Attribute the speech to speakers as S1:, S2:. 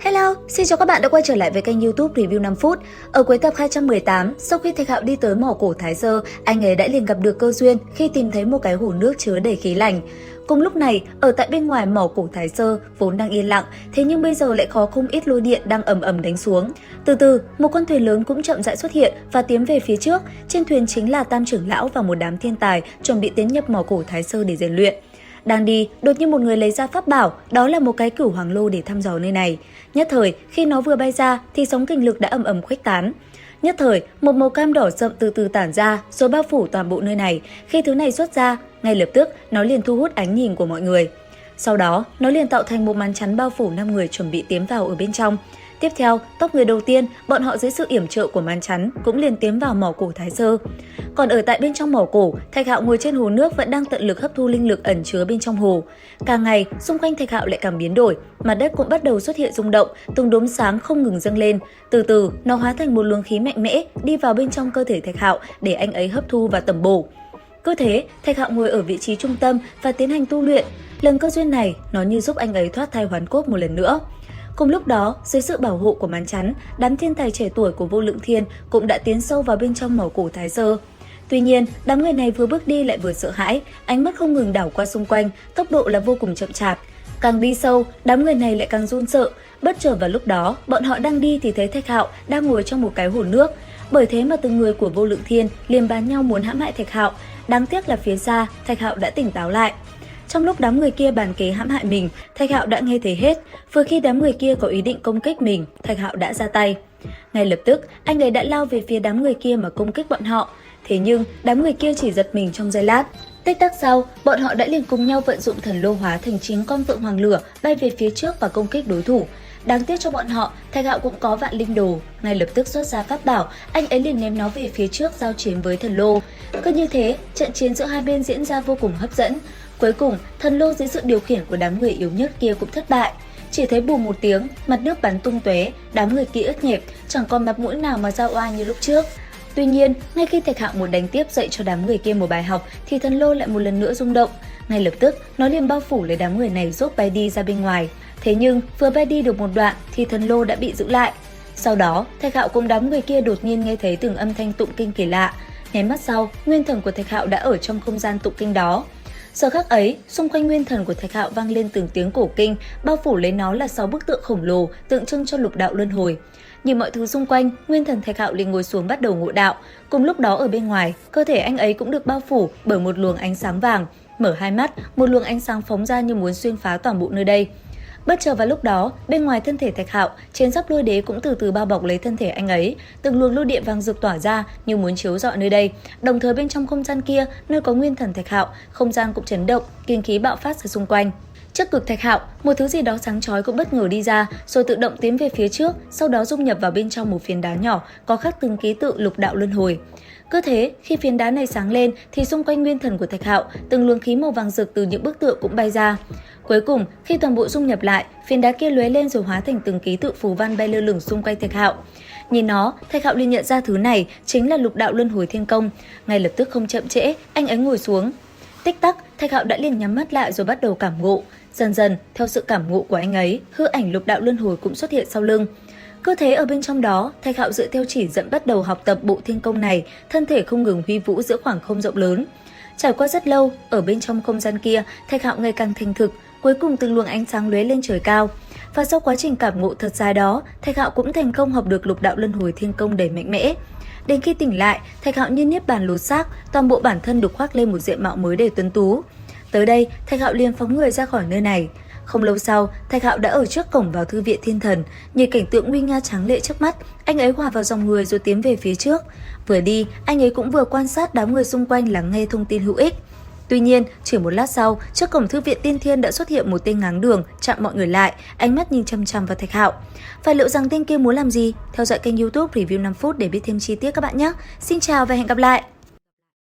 S1: Hello, xin chào các bạn đã quay trở lại với kênh YouTube Review 5 phút. Ở cuối tập 218, sau khi Thạch Hạo đi tới mỏ cổ Thái Sơ, anh ấy đã liền gặp được cơ duyên khi tìm thấy một cái hồ nước chứa đầy khí lạnh. Cùng lúc này, ở tại bên ngoài mỏ cổ Thái Sơ vốn đang yên lặng, thế nhưng bây giờ lại có không ít lôi điện đang ầm ầm đánh xuống. Từ từ, một con thuyền lớn cũng chậm rãi xuất hiện và tiến về phía trước. Trên thuyền chính là Tam trưởng lão và một đám thiên tài chuẩn bị tiến nhập mỏ cổ Thái Sơ để rèn luyện. Đang đi, đột nhiên một người lấy ra pháp bảo, đó là một cái cửu hoàng lô để thăm dò nơi này. Nhất thời, khi nó vừa bay ra thì sóng kình lực đã ầm ầm khuếch tán. Nhất thời, một màu cam đỏ sậm từ từ tản ra, rồi bao phủ toàn bộ nơi này. Khi thứ này xuất ra, ngay lập tức nó liền thu hút ánh nhìn của mọi người. Sau đó, nó liền tạo thành một màn chắn bao phủ 5 người chuẩn bị tiến vào ở bên trong. Tiếp theo, tốc người đầu tiên, bọn họ dưới sự yểm trợ của màn chắn cũng liền tiến vào mỏ cổ Thái Sơ. Còn ở tại bên trong mỏ cổ, Thạch Hạo ngồi trên hồ nước vẫn đang tận lực hấp thu linh lực ẩn chứa bên trong hồ. Càng ngày, xung quanh Thạch Hạo lại càng biến đổi, mặt đất cũng bắt đầu xuất hiện rung động, từng đốm sáng không ngừng dâng lên. Từ từ, nó hóa thành một luồng khí mạnh mẽ đi vào bên trong cơ thể Thạch Hạo để anh ấy hấp thu và tẩm bổ. Cứ thế, Thạch Hạo ngồi ở vị trí trung tâm và tiến hành tu luyện. Lần cơ duyên này, nó như giúp anh ấy thoát thai hoán cốt một lần nữa. Cùng lúc đó, dưới sự bảo hộ của màn chắn, đám thiên tài trẻ tuổi của Vô Lượng Thiên cũng đã tiến sâu vào bên trong mỏ cổ Thái Sơ. Tuy nhiên, đám người này vừa bước đi lại vừa sợ hãi, ánh mắt không ngừng đảo qua xung quanh, tốc độ là vô cùng chậm chạp. Càng đi sâu, đám người này lại càng run sợ. Bất chợt vào lúc đó, bọn họ đang đi thì thấy Thạch Hạo đang ngồi trong một cái hồ nước. Bởi thế mà từng người của Vô Lượng Thiên liền bàn nhau muốn hãm hại Thạch Hạo. Đáng tiếc là phía xa, Thạch Hạo đã tỉnh táo lại. Trong lúc đám người kia bàn kế hãm hại mình, Thạch Hạo đã nghe thấy hết. Vừa khi đám người kia có ý định công kích mình, Thạch Hạo đã ra tay. Ngay lập tức, anh ấy đã lao về phía đám người kia mà công kích bọn họ. Thế nhưng, đám người kia chỉ giật mình trong giây lát. Tích tắc sau, bọn họ đã liền cùng nhau vận dụng thần lô hóa thành 9 con phượng hoàng lửa bay về phía trước và công kích đối thủ. Đáng tiếc cho bọn họ, Thạch Hạo cũng có vạn linh đồ, ngay lập tức xuất ra pháp bảo, anh ấy liền ném nó về phía trước giao chiến với thần lô. Cứ như thế, trận chiến giữa hai bên diễn ra vô cùng hấp dẫn. Cuối cùng, thần lô dưới sự điều khiển của đám người yếu nhất kia cũng thất bại. Chỉ thấy bùm một tiếng, mặt nước bắn tung tóe, đám người kia ướt nhẹp, chẳng còn mặt mũi nào mà ra oai như lúc trước. Tuy nhiên, ngay khi Thạch Hạo muốn đánh tiếp dạy cho đám người kia một bài học thì thần lô lại một lần nữa rung động. Ngay lập tức, nó liền bao phủ lấy đám người này giúp bay đi ra bên ngoài. Thế nhưng, vừa bay đi được một đoạn thì thần lô đã bị giữ lại. Sau đó, Thạch Hạo cùng đám người kia đột nhiên nghe thấy từng âm thanh tụng kinh kỳ lạ. Nháy mắt sau, nguyên thần của Thạch Hạo đã ở trong không gian tụng kinh đó. Giờ khắc ấy, xung quanh nguyên thần của Thạch Hạo vang lên từng tiếng cổ kinh, bao phủ lấy nó là 6 bức tượng khổng lồ tượng trưng cho lục đạo luân hồi. Nhìn mọi thứ xung quanh, nguyên thần Thạch Hạo liền ngồi xuống bắt đầu ngộ đạo. Cùng lúc đó ở bên ngoài, cơ thể anh ấy cũng được bao phủ bởi một luồng ánh sáng vàng. Mở hai mắt, một luồng ánh sáng phóng ra như muốn xuyên phá toàn bộ nơi đây. Bất chợt vào lúc đó, bên ngoài thân thể Thạch Hạo, trên giáp lôi đế cũng từ từ bao bọc lấy thân thể anh ấy, từng luồng lôi điện vàng rực tỏa ra như muốn chiếu rọi nơi đây. Đồng thời bên trong không gian kia, nơi có nguyên thần Thạch Hạo, không gian cũng chấn động, kinh khí bạo phát ra xung quanh. Trước cực Thạch Hạo, một thứ gì đó sáng chói cũng bất ngờ đi ra, rồi tự động tiến về phía trước, sau đó dung nhập vào bên trong một phiến đá nhỏ có khắc từng ký tự lục đạo luân hồi. Cứ thế, khi phiến đá này sáng lên thì xung quanh nguyên thần của Thạch Hạo, từng luồng khí màu vàng rực từ những bức tượng cũng bay ra. Cuối cùng, khi toàn bộ dung nhập lại, phiến đá kia lóe lên rồi hóa thành từng ký tự phù văn bay lơ lửng xung quanh Thạch Hạo. Nhìn nó, Thạch Hạo liền nhận ra thứ này chính là lục đạo luân hồi thiên công. Ngay lập tức không chậm trễ, anh ấy ngồi xuống. Tích tắc, Thạch Hạo đã liền nhắm mắt lại rồi bắt đầu cảm ngộ. Dần dần, theo sự cảm ngộ của anh ấy, hư ảnh lục đạo luân hồi cũng xuất hiện sau lưng. Cứ thế ở bên trong đó, Thạch Hạo dựa theo chỉ dẫn bắt đầu học tập bộ thiên công này, thân thể không ngừng huy vũ giữa khoảng không rộng lớn. Trải qua rất lâu, ở bên trong không gian kia, Thạch Hạo ngày càng thành thực, cuối cùng từng luồng ánh sáng lóe lên trời cao. Và sau quá trình cảm ngộ thật dài đó, Thạch Hạo cũng thành công học được lục đạo luân hồi thiên công đầy mạnh mẽ. Đến khi tỉnh lại, Thạch Hạo như niết bàn lột xác, toàn bộ bản thân được khoác lên một diện mạo mới đầy tuấn tú. Tới đây, Thạch Hạo liền phóng người ra khỏi nơi này. Không lâu sau, Thạch Hạo đã ở trước cổng vào thư viện thiên thần, nhìn cảnh tượng nguy nga tráng lệ trước mắt, anh ấy hòa vào dòng người rồi tiến về phía trước. Vừa đi, anh ấy cũng vừa quan sát đám người xung quanh lắng nghe thông tin hữu ích. Tuy nhiên, chỉ một lát sau, trước cổng thư viện tiên thiên đã xuất hiện một tên ngáng đường, chặn mọi người lại, ánh mắt nhìn chăm chăm vào Thạch Hạo. Và liệu rằng tên kia muốn làm gì? Theo dõi kênh YouTube Review 5 phút để biết thêm chi tiết các bạn nhé. Xin chào và hẹn gặp lại!